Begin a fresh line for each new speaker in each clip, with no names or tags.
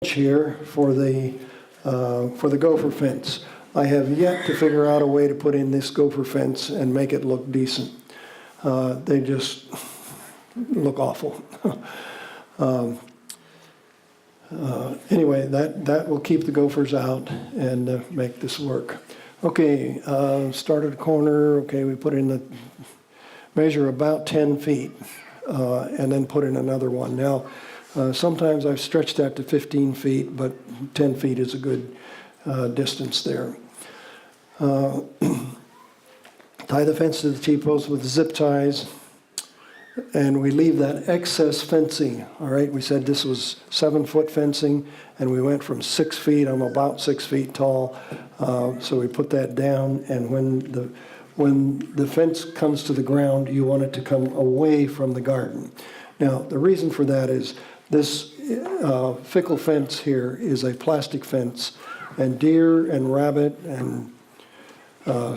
here for the gopher fence. I have yet to figure out a way to put in this gopher fence and make it look decent. They just look awful. Anyway, that will keep the gophers out and make this work. Okay, start at a corner. Okay, we put in the measure about 10 feet and then put in another one. Now, sometimes I've stretched that to 15 feet, but 10 feet is a good distance there. Tie the fence to the T-post with zip ties, and we leave that excess fencing. All right, we said this was 7-foot fencing, and we went from 6 feet. I'm about 6 feet tall, so we put that down. And when the fence comes to the ground, you want it to come away from the garden. Now, the reason for that is this fickle fence here is a plastic fence, and deer and rabbit and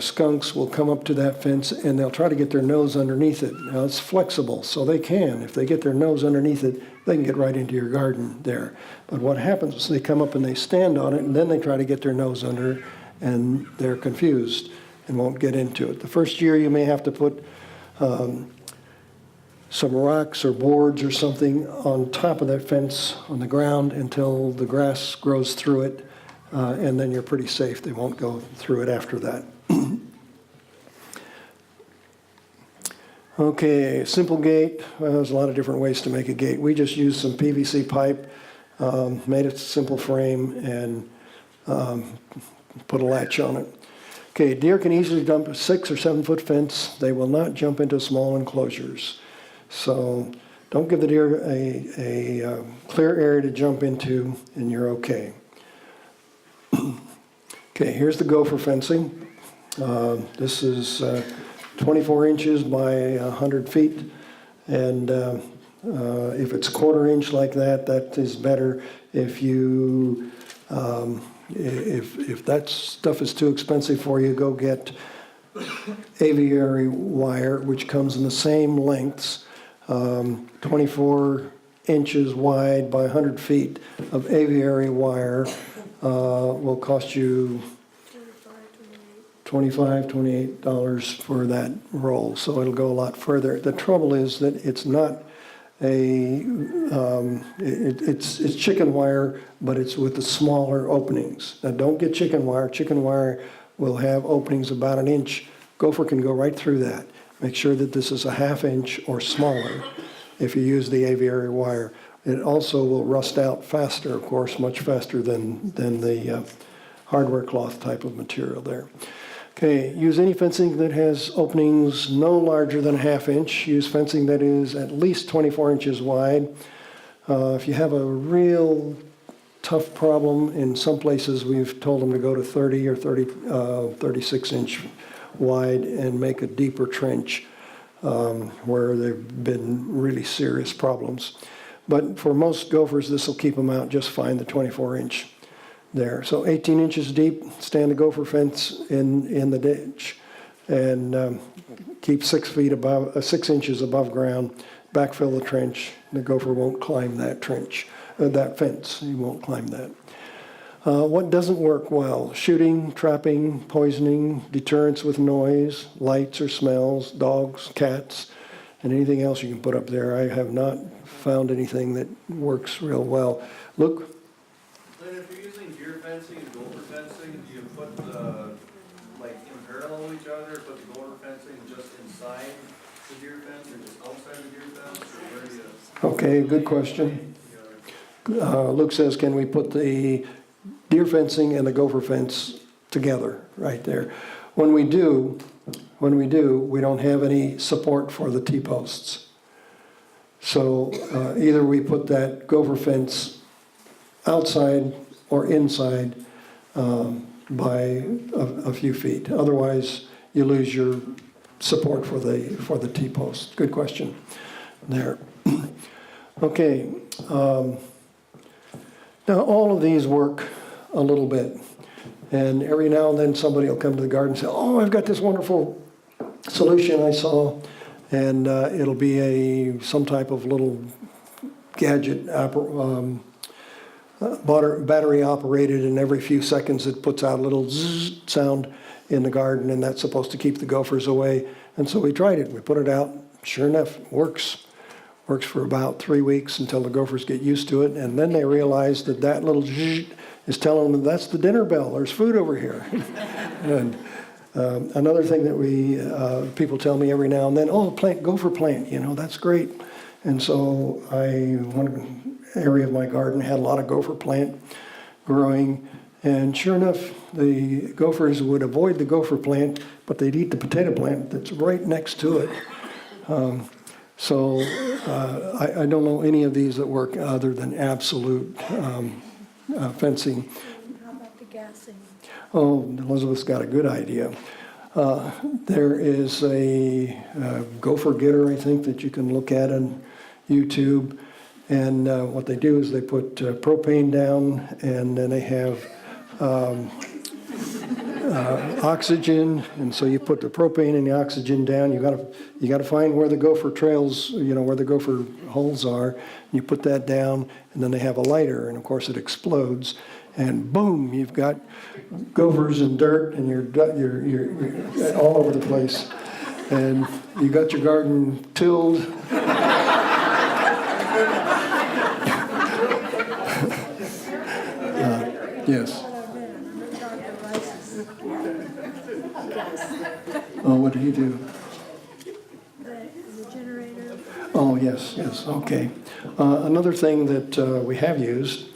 skunks will come up to that fence and they'll try to get their nose underneath it. Now, it's flexible, so they can. If they get their nose underneath it, they can get right into your garden there. But what happens is they come up and they stand on it, and then they try to get their nose under, and they're confused and won't get into it. The first year you may have to put some rocks or boards or something on top of that fence on the ground until the grass grows through it, and then you're pretty safe. They won't go through it after that. Okay, simple gate. Well, there's a lot of different ways to make a gate. We just used some PVC pipe, made a simple frame, and put a latch on it. Okay, deer can easily jump a 6 or 7 foot fence. They will not jump into small enclosures. So don't give the deer a clear area to jump into, and you're okay. Okay, here's the gopher fencing. This is 24 inches by 100 feet. And if it's 1/4 inch like that, that is better. If you if that stuff is too expensive for you, go get aviary wire, which comes in the same lengths. 24 inches wide by 100 feet of aviary wire will cost you $25, $28 for that roll, so it'll go a lot further. The trouble is that it's not it's chicken wire, but it's with the smaller openings. Now, don't get chicken wire. Chicken wire will have openings about 1 inch. Gopher can go right through that. Make sure that this is a 1/2 inch or smaller if you use the aviary wire. It also will rust out faster, of course, much faster than the hardware cloth type of material there. Okay, use any fencing that has openings no larger than 1/2 inch. Use fencing that is at least 24 inches wide. If you have a real tough problem, in some places we've told them to go to 30 or 36 inch wide and make a deeper trench where there've been really serious problems. But for most gophers, this will keep them out just fine, the 24 inch there. So 18 inches deep, stand the gopher fence in the ditch, and keep 6 inches above ground. Backfill the trench. The gopher won't climb that trench, that fence. He won't climb that. What doesn't work well? Shooting, trapping, poisoning, deterrence with noise, lights or smells, dogs, cats, and anything else you can put up there. I have not found anything that works real well. Luke?
Lynn, if you're using deer fencing and gopher fencing, do you put like in parallel with each other, put the gopher fencing just inside the deer fence or just outside the deer fence? Or where do you...
Okay, good question. Luke says, can we put the deer fencing and the gopher fence together right there? When we do, we don't have any support for the T-posts. So either we put that gopher fence outside or inside by a few feet. Otherwise, you lose your support for the T-post. Good question there. Okay. Now, all of these work a little bit. And every now and then somebody will come to the garden and say, oh, I've got this wonderful solution I saw. And it'll be some type of little gadget battery operated, and every few seconds it puts out a little zzz sound in the garden, and that's supposed to keep the gophers away. And so we tried it. We put it out. Sure enough, it works. Works for about 3 weeks until the gophers get used to it, and then they realize that that little zzz is telling them that's the dinner bell. There's food over here. And another thing that people tell me every now and then, oh, gopher plant, that's great. And so one area of my garden had a lot of gopher plant growing, and sure enough, the gophers would avoid the gopher plant, but they'd eat the potato plant that's right next to it. So I don't know any of these that work other than absolute fencing.
How about the gassing?
Oh, Elizabeth's got a good idea. There is a gopher getter, I think, that you can look at on YouTube. And what they do is they put propane down, and then they have oxygen. And so you put the propane and the oxygen down. You got to find where the gopher trails, where the gopher holes are. You put that down, and then they have a lighter, and of course it explodes. And boom, you've got gophers and dirt, and you're all over the place. And you got your garden tilled. Yes. Oh, what did he do?
The generator.
Oh, yes, okay. Another thing that we have used,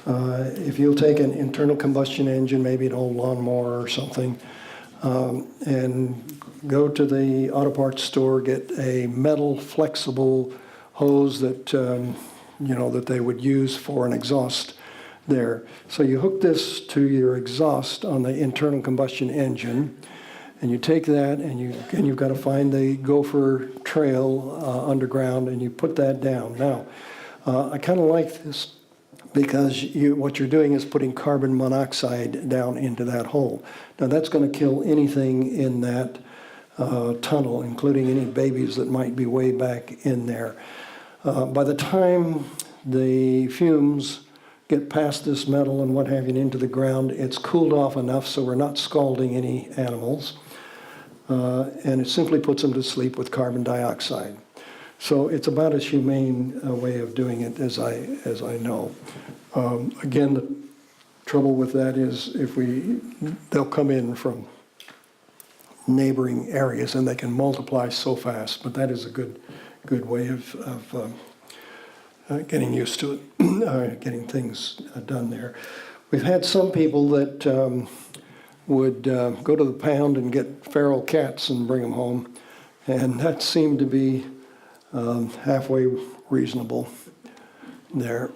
if you'll take an internal combustion engine, maybe an old lawnmower or something, and go to the auto parts store, get a metal flexible hose that, that they would use for an exhaust there. So you hook this to your exhaust on the internal combustion engine, and you take that, and you've got to find the gopher trail underground, and you put that down. Now, I kind of like this because what you're doing is putting carbon monoxide down into that hole. Now, that's going to kill anything in that tunnel, including any babies that might be way back in there. By the time the fumes get past this metal and what have you into the ground, it's cooled off enough so we're not scalding any animals. And it simply puts them to sleep with carbon dioxide. So it's about as humane a way of doing it as I know. Again, the trouble with that is they'll come in from neighboring areas and they can multiply so fast, but that is a good way of getting used to it, getting things done there. We've had some people that would go to the pound and get feral cats and bring them home, and that seemed to be halfway reasonable there.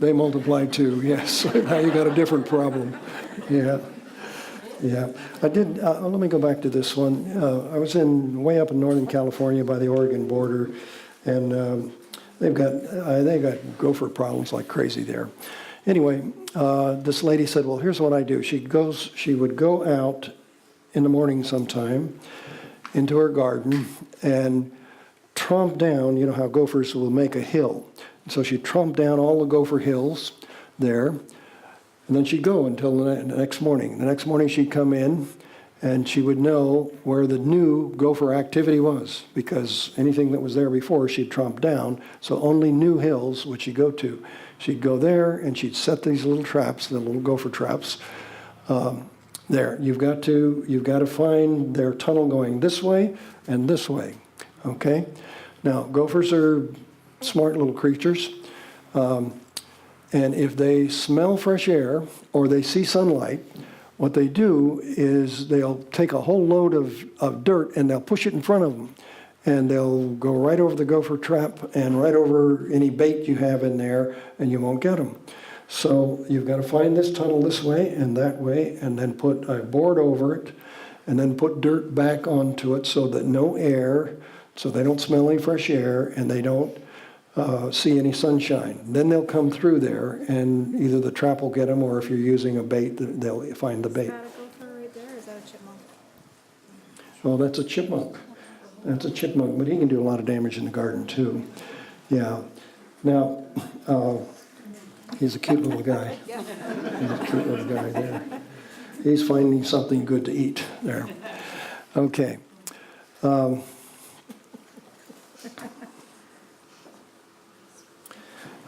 They multiply too, yes. Now you got a different problem. Yeah. I did, let me go back to this one. I was way up in Northern California by the Oregon border, and they've got gopher problems like crazy there. Anyway, this lady said, well, here's what I do. She would go out in the morning sometime into her garden and tromp down, you know how gophers will make a hill. So she'd tromp down all the gopher hills there, and then she'd go until the next morning. The next morning she'd come in, and she would know where the new gopher activity was, because anything that was there before she'd tromp down, so only new hills would she go to. She'd go there, and she'd set these little traps, the little gopher traps, there. You've got to find their tunnel going this way and this way, okay? Now, gophers are smart little creatures, and if they smell fresh air or they see sunlight, what they do is they'll take a whole load of dirt and they'll push it in front of them, and they'll go right over the gopher trap and right over any bait you have in there, and you won't get them. So you've got to find this tunnel this way and that way, and then put a board over it, and then put dirt back onto it so that no air, so they don't smell any fresh air and they don't see any sunshine. Then they'll come through there, and either the trap will get them, or if you're using a bait, they'll find the bait.
Is that a gopher right there, or is that a chipmunk?
Oh, that's a chipmunk. That's a chipmunk, but he can do a lot of damage in the garden too. Yeah. Now, he's a cute little guy. He's a cute little guy there. He's finding something good to eat there. Okay.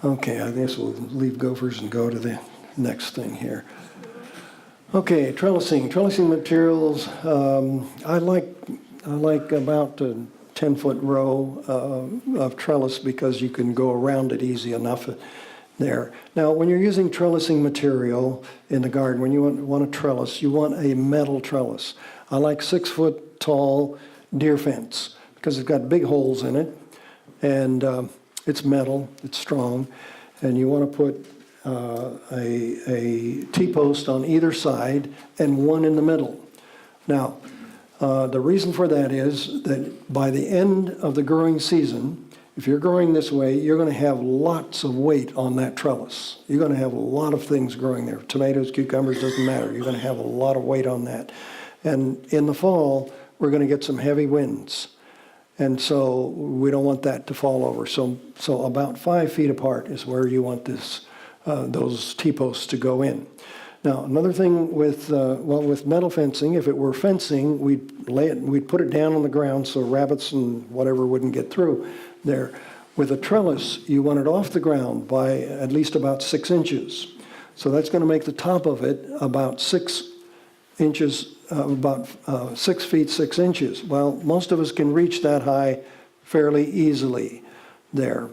Okay, I guess we'll leave gophers and go to the next thing here. Okay, trellising. Trellising materials, I like about a 10-foot row of trellis because you can go around it easy enough there. Now, when you're using trellising material in the garden, when you want a trellis, you want a metal trellis. I like 6-foot tall deer fence because it's got big holes in it, and it's metal, it's strong, and you want to put a T-post on either side and one in the middle. Now, the reason for that is that by the end of the growing season, if you're growing this way, you're going to have lots of weight on that trellis. You're going to have a lot of things growing there. Tomatoes, cucumbers, doesn't matter. You're going to have a lot of weight on that. And in the fall, we're going to get some heavy winds. And so we don't want that to fall over. So about 5 feet apart is where you want those T-posts to go in. Now, another thing with metal fencing, if it were fencing, we'd put it down on the ground so rabbits and whatever wouldn't get through there. With a trellis, you want it off the ground by at least about 6 inches. So that's going to make the top of it about 6 inches, about 6 feet 6 inches. Well, most of us can reach that high fairly easily there.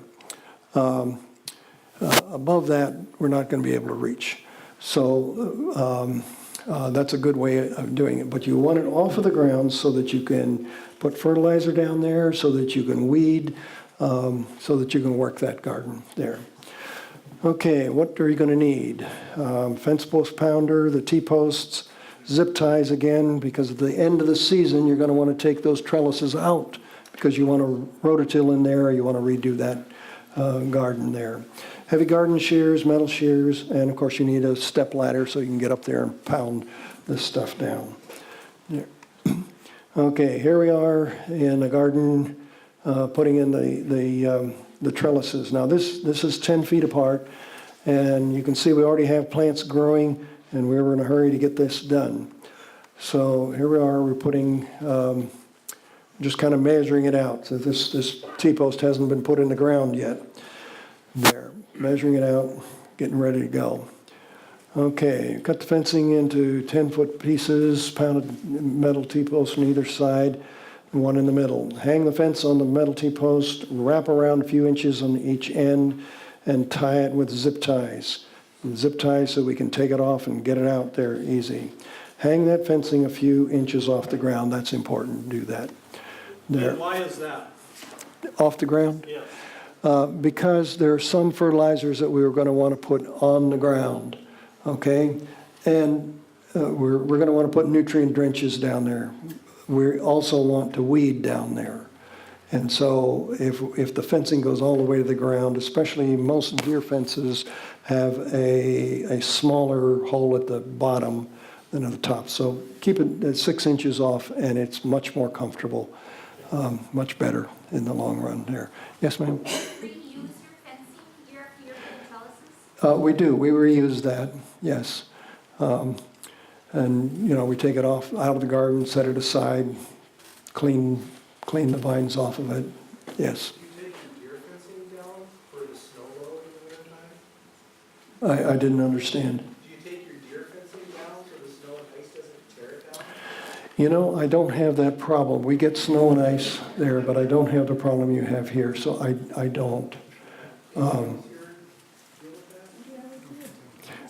Above that, we're not going to be able to reach. So that's a good way of doing it. But you want it off of the ground so that you can put fertilizer down there, so that you can weed, so that you can work that garden there. Okay, what are you going to need? Fence post pounder, the T-posts, zip ties again, because at the end of the season, you're going to want to take those trellises out because you want to rototill in there, or you want to redo that garden there. Heavy garden shears, metal shears, and of course you need a step ladder so you can get up there and pound this stuff down. There. Okay, here we are in the garden putting in the trellises. Now this is 10 feet apart, and you can see we already have plants growing, and we were in a hurry to get this done. So here we are, we're putting, just kind of measuring it out. So this T-post hasn't been put in the ground yet. There, measuring it out, getting ready to go. Okay, cut the fencing into 10-foot pieces, pounded metal T-posts on either side, and one in the middle. Hang the fence on the metal T-post, wrap around a few inches on each end, and tie it with zip ties. Zip ties so we can take it off and get it out there easy. Hang that fencing a few inches off the ground. That's important to do that. There.
And why is that?
Off the ground?
Yes.
Because there are some fertilizers that we were going to want to put on the ground, okay? And we're going to want to put nutrient drenches down there. We also want to weed down there. And so if the fencing goes all the way to the ground, especially most deer fences have a smaller hole at the bottom than at the top. So keep it at 6 inches off, and it's much more comfortable, much better in the long run there. Yes, ma'am?
Reuse your fencing year after year for the trellises?
We do. We reuse that, yes. And, we take it off out of the garden, set it aside, clean the vines off of it, yes.
Do you take your deer fencing down for the snow load in the wintertime?
I didn't understand.
Do you take your deer fencing down so the snow and ice doesn't tear it down?
I don't have that problem. We get snow and ice there, but I don't have the problem you have here, so I don't.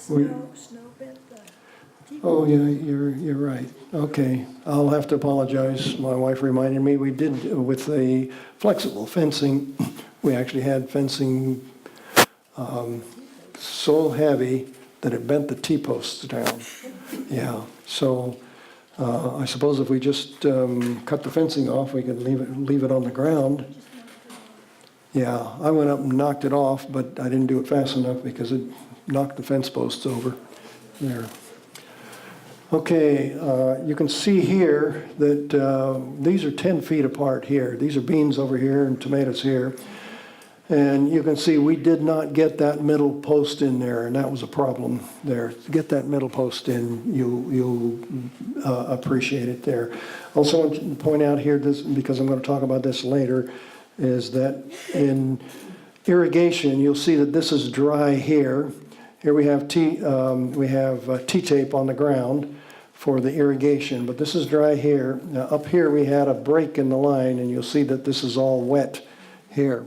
We-
Snow bit the
Oh, yeah, you're right. Okay, I'll have to apologize. My wife reminded me we did with the flexible fencing. We actually had fencing so heavy that it bent the T-posts down. Yeah, so I suppose if we just cut the fencing off, we could leave it on the ground. Yeah, I went up and knocked it off, but I didn't do it fast enough because it knocked the fence posts over there. Okay, you can see here that these are 10 feet apart here. These are beans over here and tomatoes here. And you can see we did not get that middle post in there, and that was a problem there. To get that middle post in, you'll appreciate it there. Also want to point out here, this, because I'm going to talk about this later, is that in irrigation, you'll see that this is dry here. Here we have T-tape on the ground for the irrigation, but this is dry here. Now up here we had a break in the line, and you'll see that this is all wet here.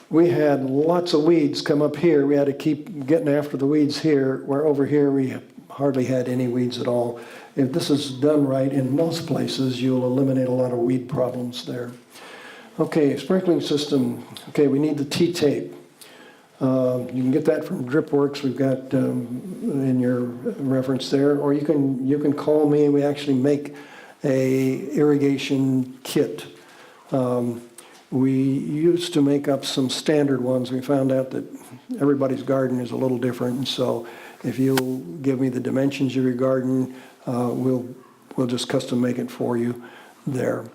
We had lots of weeds come up here. We had to keep getting after the weeds here, where over here we hardly had any weeds at all. If this is done right in most places, you'll eliminate a lot of weed problems there. Okay, sprinkling system. Okay, we need the T-tape. You can get that from DripWorks. We've got in your reference there, or you can call me. We actually make a irrigation kit. We used to make up some standard ones. We found out that everybody's garden is a little different, and so if you'll give me the dimensions of your garden, we'll just custom make it for you there.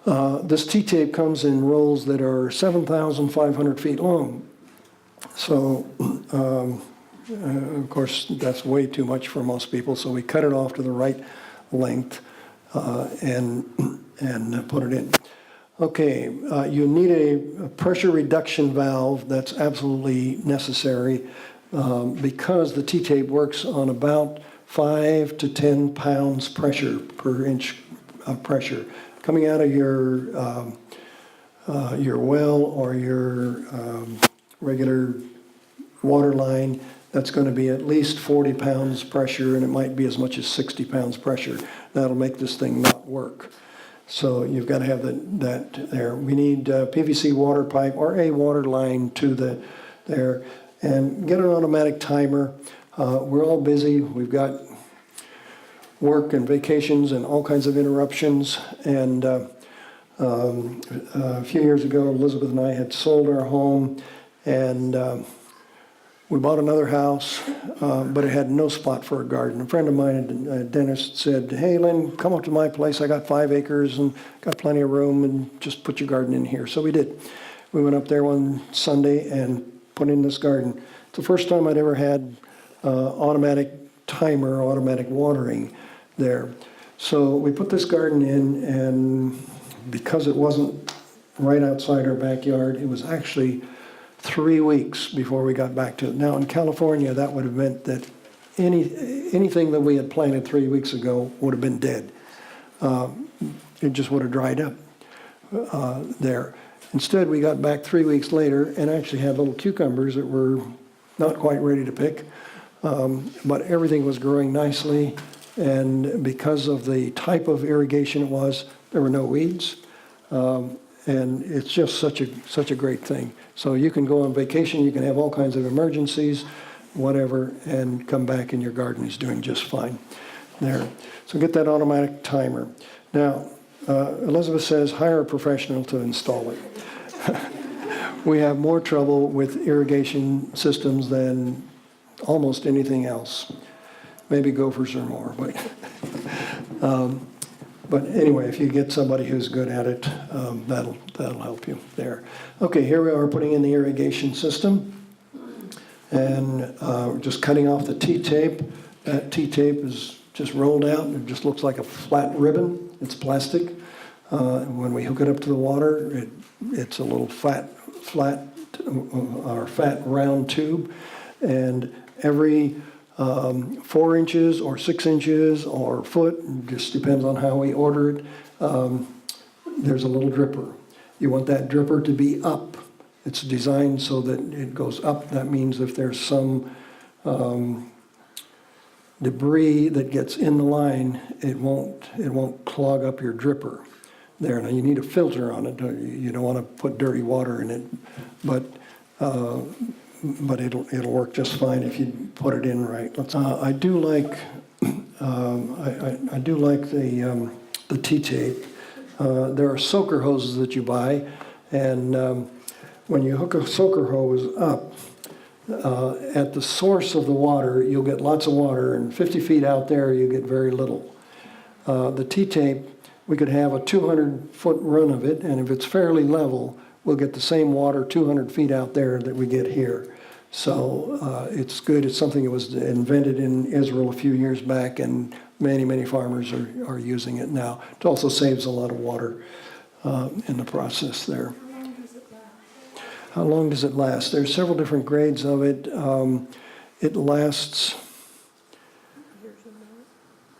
This T-tape comes in rolls that are 7,500 feet long. So, of course, that's way too much for most people, so we cut it off to the right length and put it in. Okay, you need a pressure reduction valve. That's absolutely necessary because the T-tape works on about 5 to 10 pounds pressure per inch of pressure. Coming out of your well or your regular water line, that's going to be at least 40 pounds pressure, and it might be as much as 60 pounds pressure. That'll make this thing not work. So you've got to have that there. We need PVC water pipe or a water line to there, and get an automatic timer. We're all busy. We've got work and vacations and all kinds of interruptions. And a few years ago, Elizabeth and I had sold our home, and we bought another house, but it had no spot for a garden. A friend of mine, a dentist, said, "Hey, Lynn, come up to my place. I got 5 acres and got plenty of room, and just put your garden in here." So we did. We went up there one Sunday and put in this garden. It's the first time I'd ever had automatic timer, automatic watering there. So we put this garden in, and because it wasn't right outside our backyard, it was actually 3 weeks before we got back to it. Now in California, that would have meant that anything that we had planted 3 weeks ago would have been dead. It just would have dried up there. Instead, we got back 3 weeks later and actually had little cucumbers that were not quite ready to pick, but everything was growing nicely, and because of the type of irrigation it was, there were no weeds. And it's just such a great thing. So you can go on vacation, you can have all kinds of emergencies, whatever, and come back and your garden is doing just fine there. So get that automatic timer. Now, Elizabeth says hire a professional to install it. We have more trouble with irrigation systems than almost anything else. Maybe gophers are more, but anyway, if you get somebody who's good at it, that'll help you there. Okay, here we are putting in the irrigation system, and just cutting off the T-tape. That T-tape is just rolled out, and it just looks like a flat ribbon. It's plastic. When we hook it up to the water, it's a little fat round tube, and every 4 inches or 6 inches or a foot, just depends on how we order it, there's a little dripper. You want that dripper to be up. It's designed so that it goes up. That means if there's some debris that gets in the line, it won't clog up your dripper there. Now you need a filter on it. You don't want to put dirty water in it, but it'll work just fine if you put it in right. I do like the T-tape. There are soaker hoses that you buy, and when you hook a soaker hose up at the source of the water, you'll get lots of water, and 50 feet out there you get very little. The T-tape, we could have a 200-foot run of it, and if it's fairly level, we'll get the same water 200 feet out there that we get here. So it's good. It's something that was invented in Israel a few years back, and many, many farmers are using it now. It also saves a lot of water in the process there.
How long does it last?
How long does it last? There's several different grades of it. It lasts,
Years or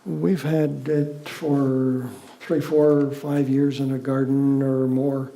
more?
we've had it for 3, 4, 5 years in a garden or more.